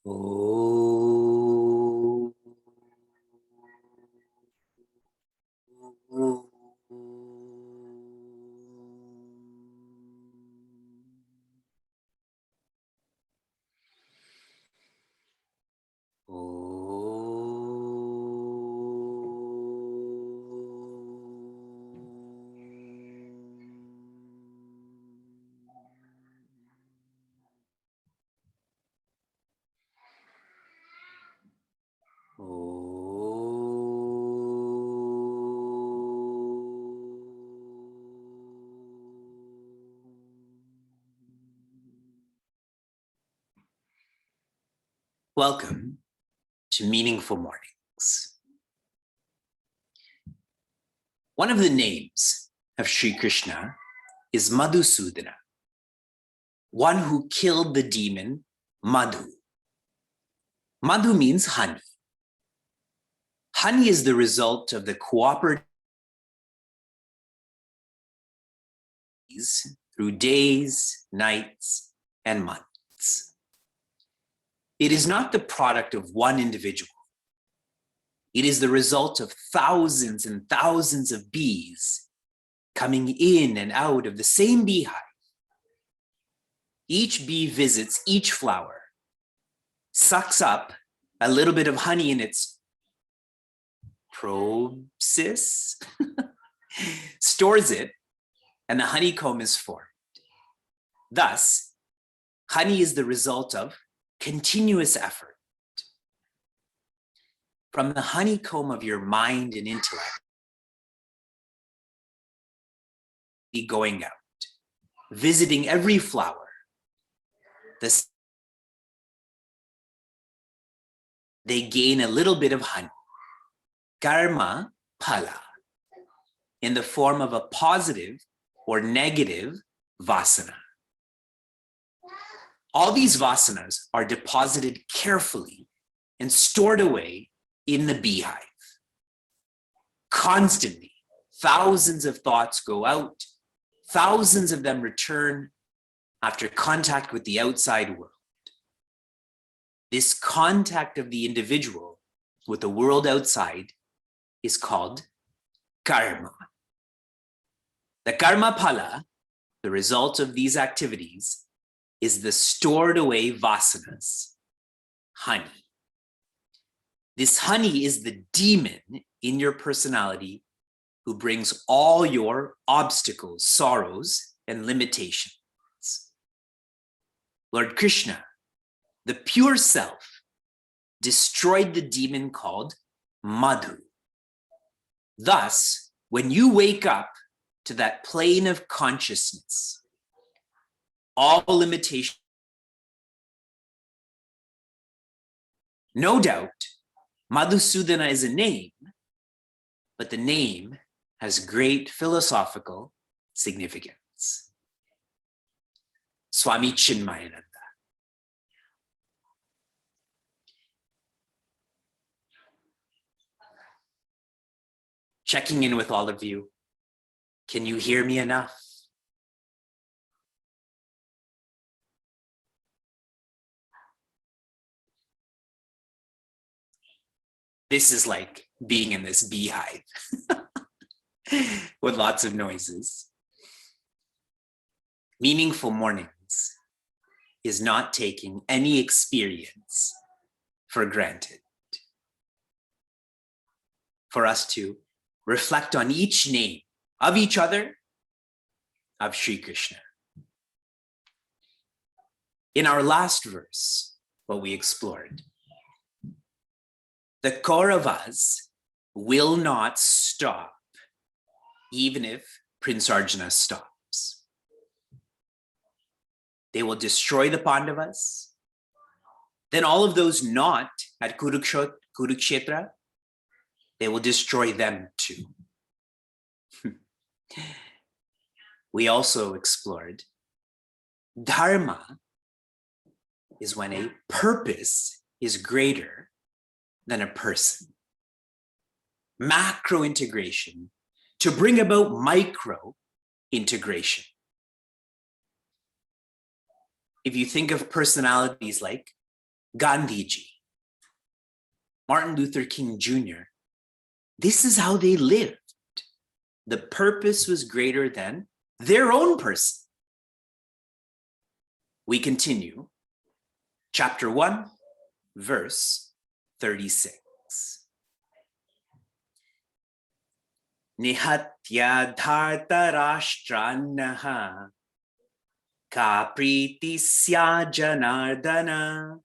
Oh. Welcome to Meaningful Mornings. One of the names of Sri Krishna is Madhusudana, one who killed the demon Madhu. Madhu means honey. Honey is the result of the cooperative through days, nights, and months. It is not the product of one individual. It is the result of thousands and thousands of bees coming in and out of the same beehive. Each bee visits each flower, sucks up a little bit of honey in its proboscis, stores it, and the honeycomb is formed. Thus, honey is the result of continuous effort. From the honeycomb of your mind and intellect, be going out, visiting every flower, they gain a little bit of honey, karma phala, in the form of a positive or negative vasana. All these vasanas are deposited carefully and stored away in the beehive. Constantly, thousands of thoughts go out, thousands of them return after contact with the outside world. This contact of the individual with the world outside is called karma. The karma phala, the result of these activities, is the stored away vasanas, honey. This honey is the demon in your personality who brings all your obstacles, sorrows, and limitations. Lord Krishna, the pure self, destroyed the demon called Madhu. Thus, when you wake up to that plane of consciousness, all limitations, no doubt, Madhusudana is a name, but the name has great philosophical significance. Swami Chinmayananda. Checking in with all of you. Can you hear me enough? This is like being in this beehive with lots of noises. Meaningful mornings is not taking any experience for granted. For us to reflect on each name of each other, of Sri Krishna. In our last verse, what we explored, the Kauravas will not stop even if Prince Arjuna stops. They will destroy the Pandavas. Then all of those not at Kurukshetra, they will destroy them too. We also explored dharma is when a purpose is greater than a person. Macro integration to bring about micro integration. If you think of personalities like Gandhiji, Martin Luther King Jr., this is how they lived. The purpose was greater than their own person. We continue. Chapter 1, verse 36. Nihatya dharta rashtranaha ka priti sya janardana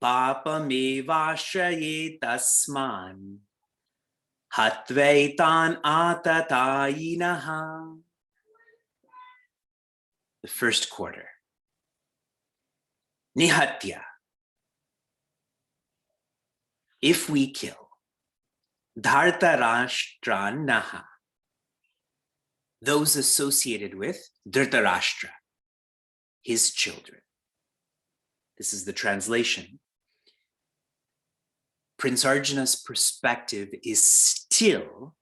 papamevashraye tasman hatvaitan atatayinaha. The first quarter. Nihatya. If we kill. Dhartarashtranaha. Those associated with Dhritarashtra, his children. This is the translation. Prince Arjuna's perspective is still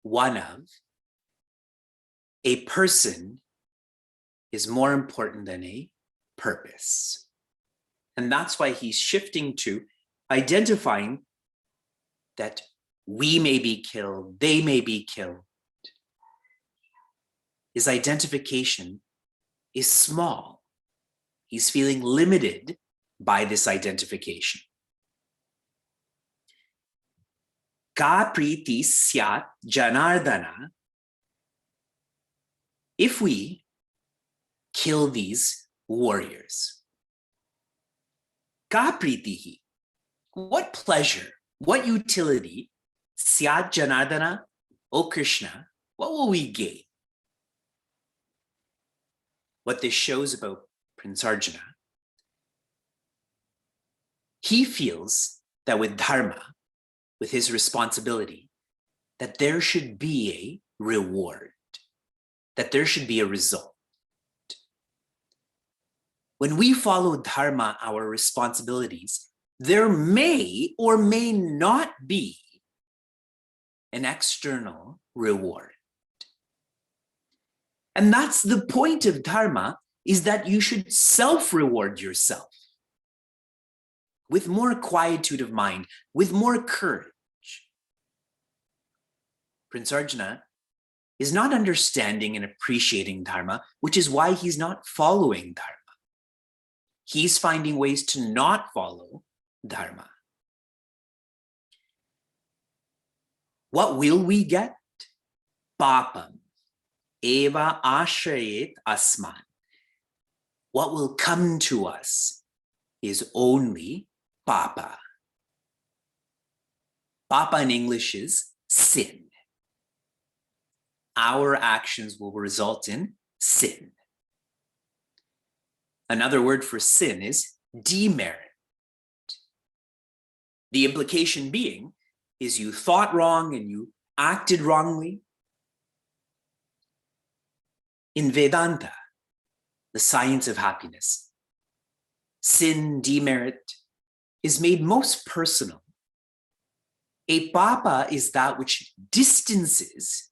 one of a person is more important than a purpose. And that's why he's shifting to identifying that we may be killed, they may be killed. His identification is small. He's feeling limited by this identification. Ka priti syat janardana. If we kill these warriors, ka pritihi, what pleasure, what utility, syat janardana, O Krishna, what will we gain? What this shows about Prince Arjuna, he feels that with dharma, with his responsibility, that there should be a reward, that there should be a result. When we follow dharma, our responsibilities, there may or may not be an external reward. And that's the point of dharma, is that you should self-reward yourself with more quietude of mind, with more courage. Prince Arjuna is not understanding and appreciating dharma, which is why he's not following dharma. He's finding ways to not follow dharma. What will we get? Papam eva ashrayet asman. What will come to us is only papa. Papa in English is sin. Our actions will result in sin. Another word for sin is demerit. The implication being is you thought wrong and you acted wrongly. In Vedanta, the science of happiness, sin, demerit, is made most personal. A papa is that which distances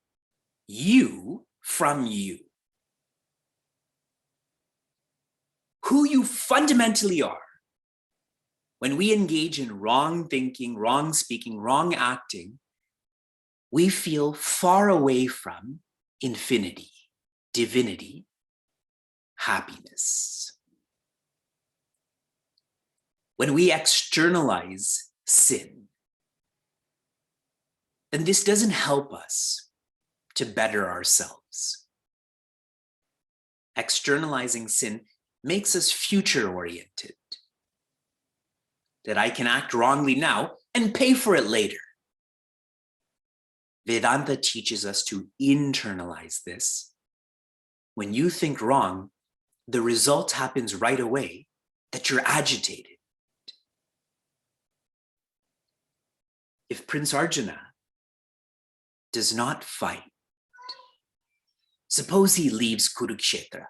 you from you. Who you fundamentally are. When we engage in wrong thinking, wrong speaking, wrong acting, we feel far away from infinity, divinity, happiness. When we externalize sin, then this doesn't help us to better ourselves. Externalizing sin makes us future-oriented. That I can act wrongly now and pay for it later. Vedanta teaches us to internalize this. When you think wrong, the result happens right away, that you're agitated. If Prince Arjuna does not fight, suppose he leaves Kurukshetra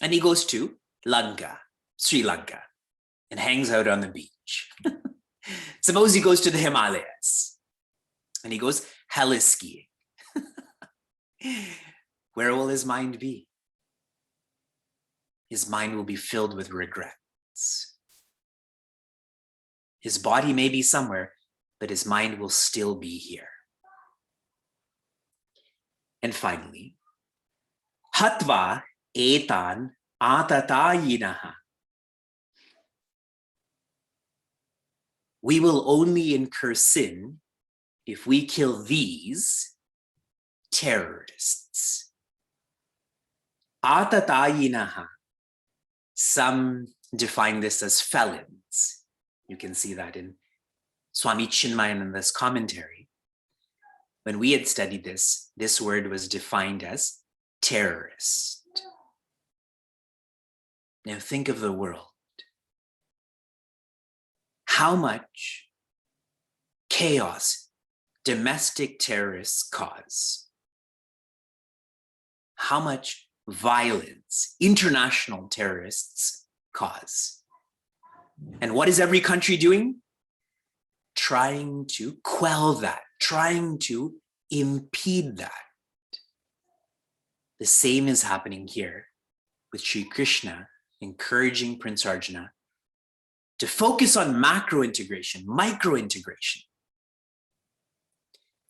and he goes to Lanka, Sri Lanka, and hangs out on the beach. Suppose he goes to the Himalayas and he goes heli-skiing. Where will his mind be? His mind will be filled with regrets. His body may be somewhere, but his mind will still be here. And finally, hatva etan atatayinaha. We will only incur sin if we kill these terrorists. Atatayinaha. Some define this as felons. You can see that in Swami Chinmayananda's commentary. When we had studied this, this word was defined as terrorist. Now think of the world. How much chaos domestic terrorists cause? How much violence international terrorists cause? And what is every country doing? Trying to quell that, trying to impede that. The same is happening here with Sri Krishna encouraging Prince Arjuna to focus on macro integration, micro integration.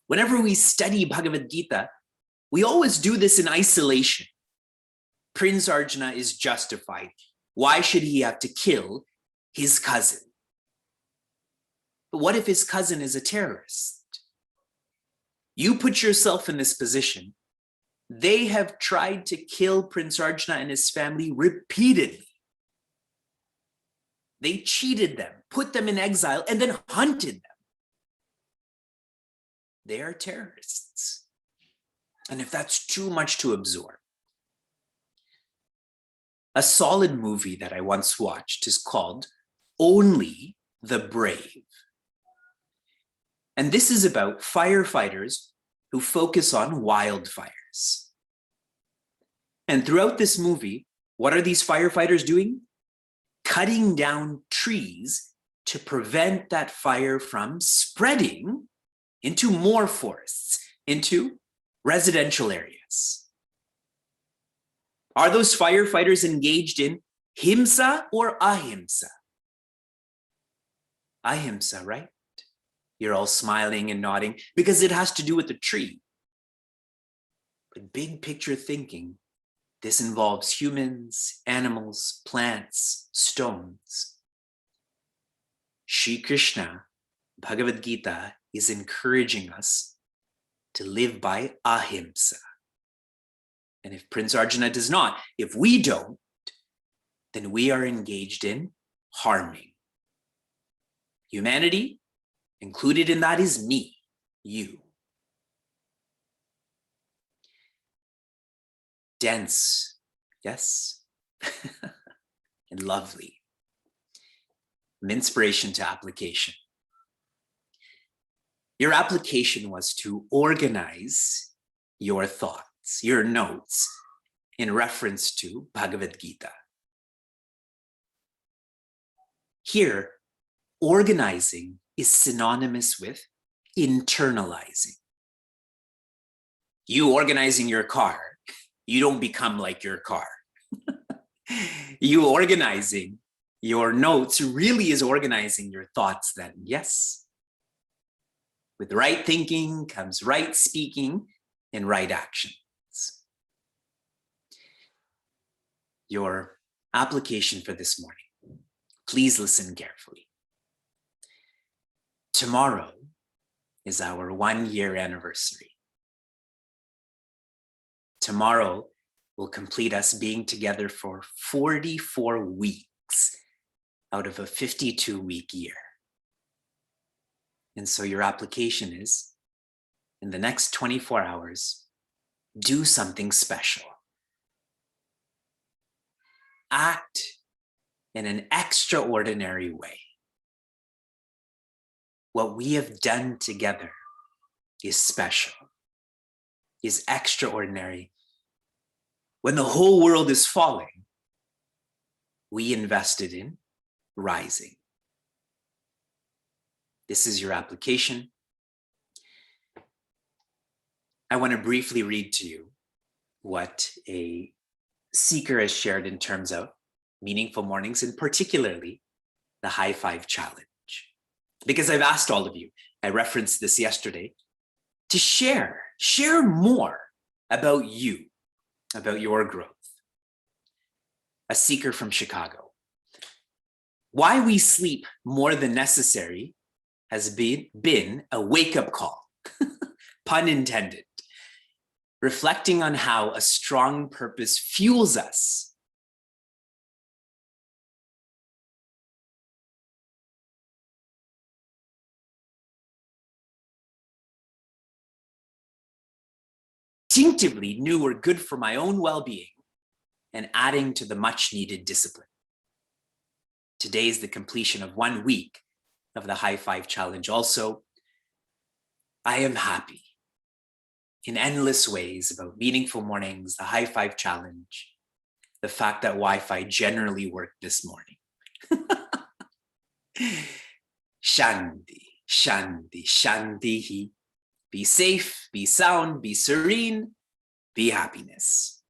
Whenever we study Bhagavad Gita, we always do this in isolation. Prince Arjuna is justified. Why should he have to kill his cousin? But what if his cousin is a terrorist? You put yourself in this position. They have tried to kill Prince Arjuna and his family repeatedly. They cheated them, put them in exile, and then hunted them. They are terrorists. And if that's too much to absorb, a solid movie that I once watched is called Only the Brave. And this is about firefighters who focus on wildfires. And throughout this movie, what are these firefighters doing? Cutting down trees to prevent that fire from spreading into more forests, into residential areas. Are those firefighters engaged in himsa or ahimsa? Ahimsa, right? You're all smiling and nodding because it has to do with the tree. But big picture thinking, this involves humans, animals, plants, stones. Shri Krishna, Bhagavad Gita, is encouraging us to live by ahimsa. And if Prince Arjuna does not, if we don't, then we are engaged in harming. Humanity, included in that is me, you. Dense, yes, and lovely. From inspiration to application. Your application was to organize your thoughts, your notes, in reference to Bhagavad Gita. Here, organizing is synonymous with internalizing. You organizing your car, you don't become like your car. You organizing your notes really is organizing your thoughts then, yes. With right thinking comes right speaking and right actions. Your application for this morning, please listen carefully. Tomorrow is our 1-year anniversary. Tomorrow will complete us being together for 44 weeks out of a 52-week year. And so your application is, in the next 24 hours, do something special. Act in an extraordinary way. What we have done together is special, is extraordinary. When the whole world is falling, we invested in rising. This is your application. I want to briefly read to you what a seeker has shared in terms of meaningful mornings, and particularly the high five challenge. because I've asked all of you, I referenced this yesterday, to share more about you, about your growth. A seeker from Chicago. Why we sleep more than necessary has been a wake-up call, pun intended, reflecting on how a strong purpose fuels us. Instinctively knew were good for my own well-being and adding to the much-needed discipline. Today is the completion of 1 week of the High Five Challenge. Also, I am happy in endless ways about meaningful mornings, the High Five Challenge, the fact that Wi-Fi generally worked this morning. Shanti, Shanti, Shanti. Be safe, be sound, be serene, be happiness.